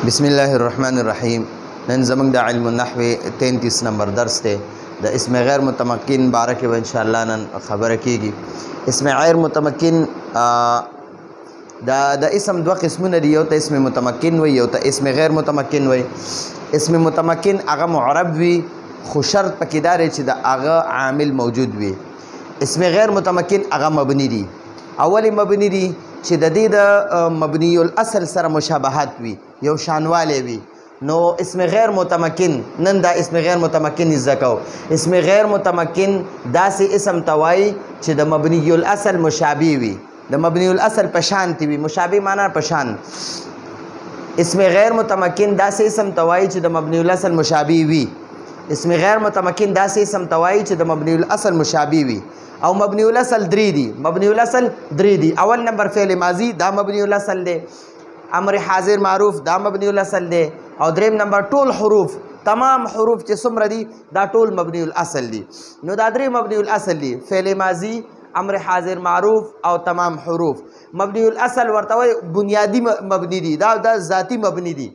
بسم الله الرحمن الرحیم. نن زمونږ د علم النحو 33 نمبر درس دی. د اسم غیر متمکن باره کې به انشاءالله نن خبره کیږي. اسم غیر متمکن د اسم دوه قسمونه دي، یو ته اسم متمکن وي، یو ته اسم غیر متمکن وي. اسم متمکن هغه معرب وي خو شرط پکې دا دی چې د هغه عامل موجود وي. اسم غیر متمکن هغه مبني دي. اولی مبني دي چې د دې د مبني الاصل سره مشابهت وي، یو شانوالی وي. نو اسم غیر متمکن، نن دا اسم غیر متمکن زده کوو. اسم غیر متمکن داسې اسم ته وایي چې د مبني الاصل مشابه وي، د مبني الاصل په شانتې وي. مشابه معنا په شان. اسم غیر متمکن داسې اسم ته وایي چې د مبني الاصل مشابه وي. اسم غیر متمکن داسې اسم ته وایي چې د مبني الاصل مشابه وي. او مبني الاصل درې دي. مبني الاصل درې دي. اول نمبر فعل ماضي، دا مبني الاصل دی. امر حاضر معروف، دا مبني الاصل دی. او دریم نمبر ټول حروف، تمام حروف چې څومره دي دا ټول مبني الاصل دي. نو دا درې مبني الاصل دي: فعل ماضي، امر حاضر معروف او تمام حروف. مبني الاصل ورته وایي بنیادی مبني دي، دا ذاتی مبني دي.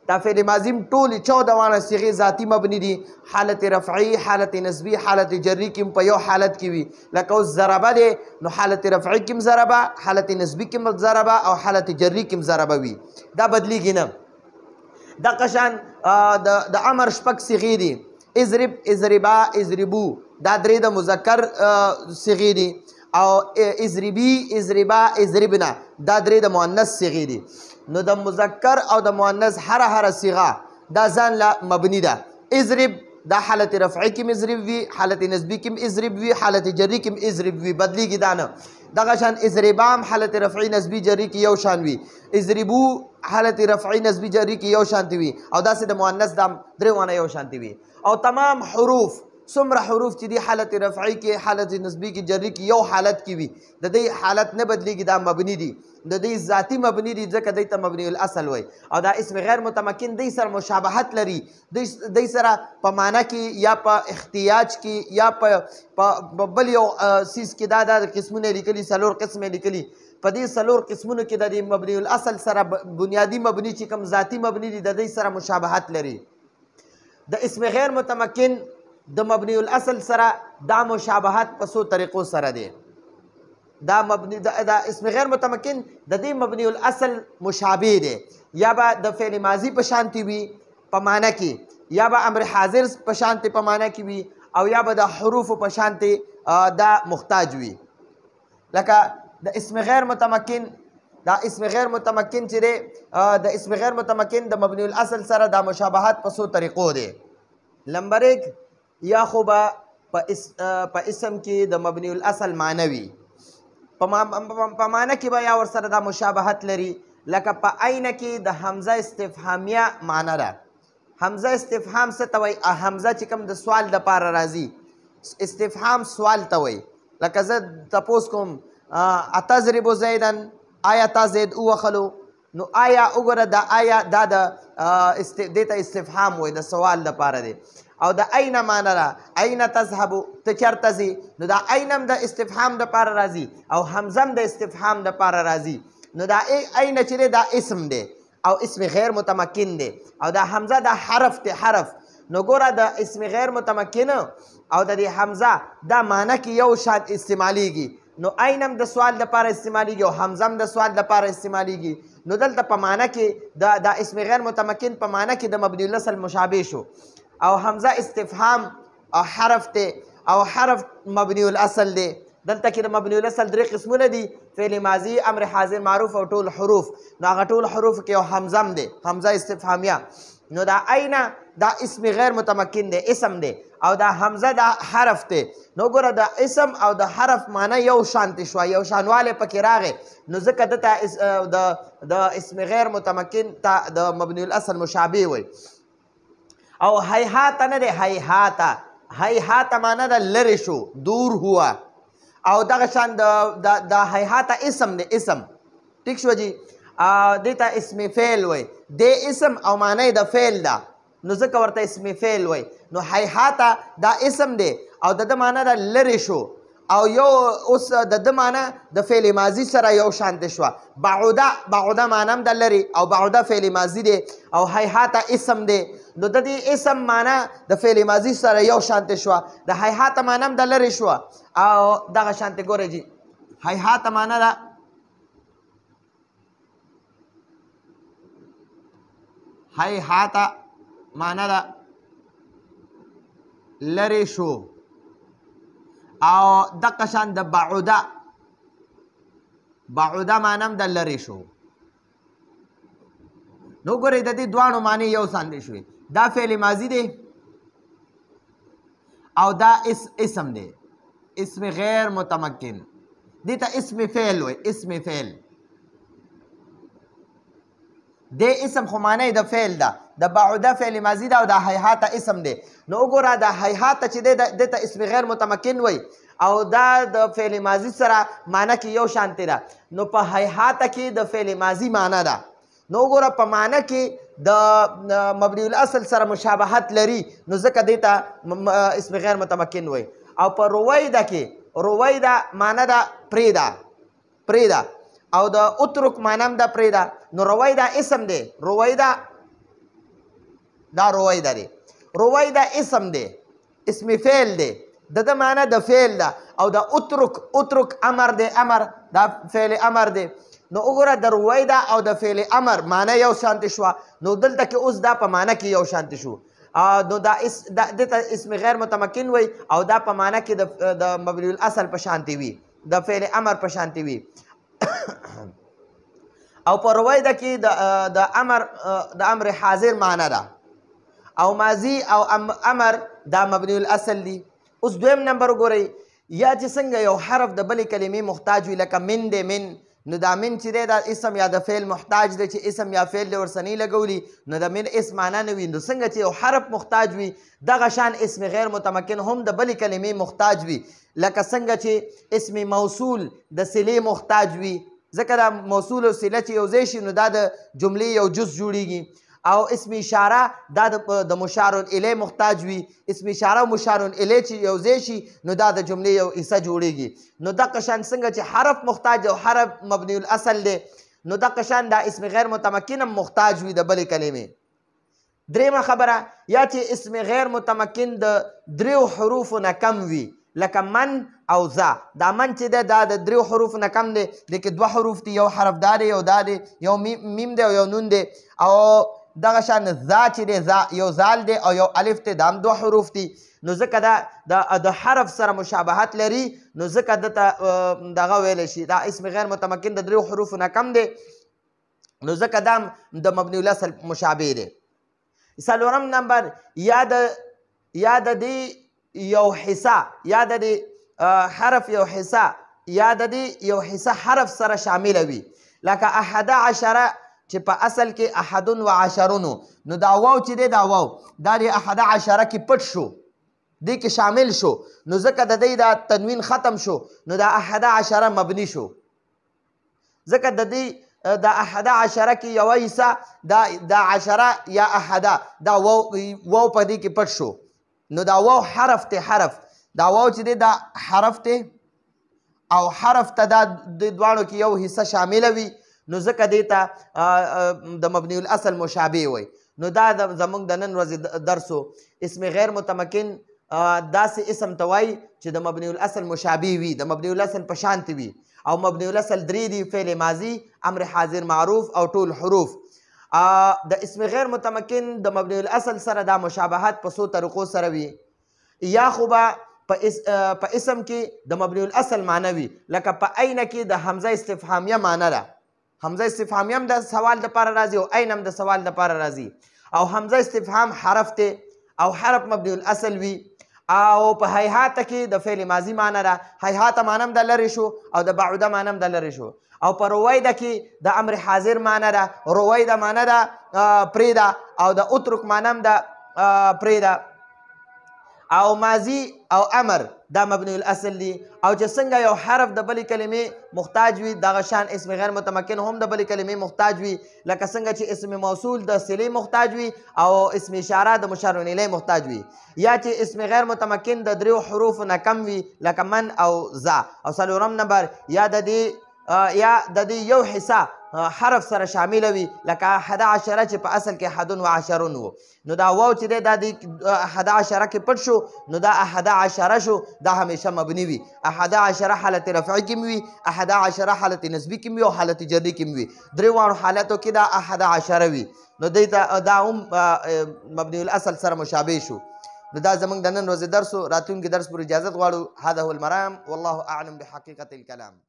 دا فعل ماضي ټول 14 صيغې ذاتی مبني دي. حالت رفعي، حالت نسبي، حالت جري کې په یو حالت کې وي. لکه اوس ضربه دی، نو حالت رفعي کې ضربه، حالت نسبي کې ضربه او حالت جري کې ضربه وي. دا بدلیږي نه. دا قشان د امر شپږ صيغې دي: اضرب، اضربا، اضربو. دا درې د مذکر صيغې دي. او اضربي، اضربا، اضربنا دا درې د مؤنث صيغې دي. نو د مذکر او د مؤنث هر صيغه دا ځان لا مبني ده. اضرب دا حالت رفعي کې اضرب وي، حالت نسبي کې اضرب وي، حالت جري کې اضرب وي، بدلیږي دا نه. دغه شان اضربام حالت رفعي نسبي جري کې یو شان وي. اضربو حالت رفعي نسبي جري کې یو شانتي وي. او داسې د مؤنث دا درې وانه یو شانتي وي. او تمام حروف، څومره حروف چې دي حالت رفعي کې، حالت نسبي کې، جري کې یو حالت کې وي، د دې حالت نه بدلیږي، دا مبني دي. د دې ذاتی مبني دي، ځکه دې ته مبني الاصل وای. او دا اسم غیر متمکن دې سره مشابهت لري، دې سره په معنا کې یا په احتیاج کې یا په بل یو سیز کې دا قسمونه لیکلي، څلور قسمه لیکلي. په دې څلور قسمونو کې د دې مبني الاصل سره بنیادی مبني چې کوم ذاتی مبني دي، د دې سره مشابهت لري. د اسم غیر متمکن د مبني الاصل سره دا مشابهت په څو طریقو سره دی. دا اسم غیر متمکن د دې مبني الاصل مشابه دی. یا به د فعل ماضي په شانتي وي په معنا کې، یا به امر حاضر په شانتي په معنا کې وي، او یا به د حروف په شانتي دا محتاج وي. لکه د اسم غیر متمکن، دا اسم غیر متمکن چې دی، د اسم غیر متمکن د مبني الاصل سره دا مشابهت په څو طریقو دی. نمبر 1، یا خو به په اسم کې د مبني الاصل معنوي، په معنا کې به یا ورسره دا مشابهت لري. لکه په عین کې د حمزه استفهامیه معنا ده. حمزه استفهام څه ته وایي؟ حمزه چې کوم د سوال دپاره راځي، استفهام سوال ته وایي. لکه زه تپوس کوم اتضرب زیدن، آیا تا زید ووهلو؟ نو آیا وګوره دا آیا دا دې ته استفهام وایي، د سوال دپاره دی. او د عین معنا ده، عین تذهبو، ته چېرته ځې؟ نو دا عین هم د استفهام دپاره راځي او حمزه هم د استفهام دپاره راځي. نو دا عین چې دی دا اسم دی او اسم غیر متمکن دی. او دا حمزه دا حرف دی، حرف. نو ګوره د اسم غیر متمکن او د دې حمزه دا معنا کې یو شان استعمالیږي. نو عین هم د سوال دپاره استعمالیږي او حمزه هم د سوال دپاره استعمالیږي. نو دلته په معنا کې دا اسم غیر متمکن په معنا کې د مبني الاصل مشابه شو. او حمزه استفهام او حرف ته، او حرف مبني الاصل دی. دلته کې د مبني الاصل درې قسمونه دي: فعل ماضي، امر حاضر معروف او ټول حروف. نو هغه ټول حروف کې یو حمزه هم دی، حمزه استفهامیه. نو دا عین دا اسم غیر متمکن دی، اسم دی. او دا حمزه دا حرف دی. نو ګوره د اسم او د حرف معنا یو شانتي شوه، یو شانوالی پکې راغی. نو ځکه دته د اسم غیر متمکن ته د مبني الاصل مشابه وایي. او هیهات نه دی، هیهاته، هیهاته معنا ده لرې شو، دور هوا. او دغه شان د هیهاته اسم دی، اسم. ټیک شو جی؟ دې ته اسم فعل وایي. دې اسم او معنی د فعل ده، نو ځکه ورته اسم فعل وایي. نو هیهاته دا اسم دی او د ده معنا ده لرې شو. او یو اوس د د معنی د فعل ماضي سره یو شانتې شوه. بعوده معنی هم د لري او بعوده فعل ماضي دی او هیهاته اسم دی. نو د دې اسم معنی د فعل ماضي سره یو شانتې شوه. د هیهاته معنی هم د لرې شوه او دغه شانتې ګورئ جي هیهاته معنی ده هیهاته معنی ده لرې شو او دغه شان د بعوده معنی هم د لرې شو. نو ګورئ د دې دواړو معنی یو شان شوې. دا فعل ماضي دی او دا اسم دی اسم غیر متمکن. دې ته اسم فعل وایي اسم فعل. دې اسم خو معنی د فعل ده. د بعوده فعل ماضي ده او د هیهاته اسم دی. نو وګوره د هیهاته چې دی دې ته اسم غیر متمکن وایي او دا د فعل ماضي سره معنی کې یو شانتې ده. نو په هیهاته کې د فعل ماضي معنی ده. نو وګوره په معنی کې د مبني الاصل سره مشابهت لري نو ځکه دې ته اسم غیر متمکن وایي. او په رویده کې رویده معنی ده پرېږده او د اترک معنی هم ده پرېږده. نو رویده اسم دی. رویده دا رویده دی. رویده اسم دی اسم فعل دی. د معنی د فعل ده او د اترک امر دی. امر دا فعل امر دی. نو وګوره د رویده او د فعل امر معنی یو شانتې شوه. نو دلته کې اوس دا په معنی کې یو شانتې شو. نو دا دته اسم غیر متمکن وي او دا په معنی کې د مبني الاصل په شانتې وي د فعل امر په شانتې وي. او په رویده کې د امر حاضر معنی ده او ماضي او امر دا مبني الاصل دي. اوس دویم نمبر وګورئ یا چې څنګه یو حرف د بلې کلمې محتاج وي لکه من دی من. نو دا من چې دی دا اسم یا د فعل محتاج دی چې اسم یا فعل دی ورسنۍ لګولي نو د من اسم معنا نه وي. نو څنګه چې یو حرف محتاج وي دغه شان اسم غیر متمکن هم د بلې کلمې محتاج وي لکه څنګه چې اسم موصول د صلې محتاج وي ځکه دا موصول او صله چې یو ځای شي نو دا د جملې یو جز جوړیږي. او اسم اشاره دا د مشار الیه محتاج وي. اسم اشاره او مشار الیه چې یو ځای شي نو دا د جملې یو حصه جوړیږي. نو دغه شان څنګه چې حرف محتاج او حرف مبني الاصل دی نو دغه شان دا اسم غیر متمکن هم محتاج وي د بلې کلمې. درېیمه خبره یا چې اسم غیر متمکن د دریو حروفو نه کم وي لکه من او ذا. دا من چې دی دا د دریو حروفو نه کم دی. دې کې دوه حروف دي یو حرف دا دی یو دا دی یو میم دی او یو نون دی. او دغه شان ذا چې دی یو زال دی او یو الف دی دا هم دوه حروف دي. نو ځکه دا د حرف سره مشابهت لري نو ځکه دته دغه ویلی شي دا اسم غیر متمکن د دریو حروفو نه کم دی نو ځکه دا د مبني الاصل مشابه دی. څلورم نمبر یا د دې یو حصه یا د دې حرف یو حصه یا د دې یو حصه حرف سره شامله وي لکه 11 چې په اصل کې 11 نو دا واو چې دی دا واو دا د 11 کې پټ شو دې کې شامل شو نو ځکه د دې دا تنوین ختم شو نو دا 11 مبني شو ځکه د دې دا 11 کې یو حصه دا 10 یا 11 دا واو په دې کې پټ شو نو دا واو حرف ته حرف دا واو چې دی دا حرف ته او حرف ته دا د دواړو کې یو حصه شامله وي نو ځکه دې ته د مبني الاصل مشابه وي. نو دا زموږ د نن ورځې درسو اسم غیر متمکن داسې اسم ته وایي چې د مبني الاصل مشابه وي د مبني الاصل په شانتې وي. او مبني الاصل درې دي فعل ماضي امر حاضر معروف او ټول حروف. د اسم غیر متمکن د مبني الاصل سره دا مشابهت په څو طریقو سره وي. یا خو به په اسم کې د مبني الاصل معنی وي لکه په عین کې د حمزه استفهامیه معنی ده. حمزه استفهامیه هم د سوال دپاره راځي او عین هم د سوال دپاره راځي. او حمزه استفهام حرف ته او حرف مبني الاصل وي. او په هیهاته کې د فعل ماضي معنی ده. هیهاته معنی هم د لرې شو او د بعوده معنی هم د لرې شو. او په رویده کې د امر حاضر معنی ده. رویده معنی ده پرېږده او د اترک معنی هم ده پرېږده. او ماضي او امر دا مبني الاصل دي او چې څنګه یو حرف د بلې کلمې محتاج وي دغه شان اسم غیر متمکن هم د بلې کلمې محتاج وي لکه څنګه چې اسم موصول د صلې محتاج وي او اسم اشاره د مشار الیه محتاج وي یا چې اسم غیر متمکن د دریو حروفو نه کم وي لکه من او ذا او څلورم نمبر یا د دې یو حصه حرف سره شامل وي لکه 11 چې په اصل کې 11 و نو دا واو چې دی دا د 11 کې پټ شو نو دا 11 شو دا همیشه مبني وي 11 حالت رفعي کې وي 11 حالت نسبي کې وي او حالت جري کې وي درې واړو حالتو کې دا 11 وي نو دا هم مبني الاصل سره مشابه شو نو دا زمونږ د نن ورځې درس راتلونکي درس پر اجازت غواړو هذا هو المرام والله اعلم بحقيقة الكلام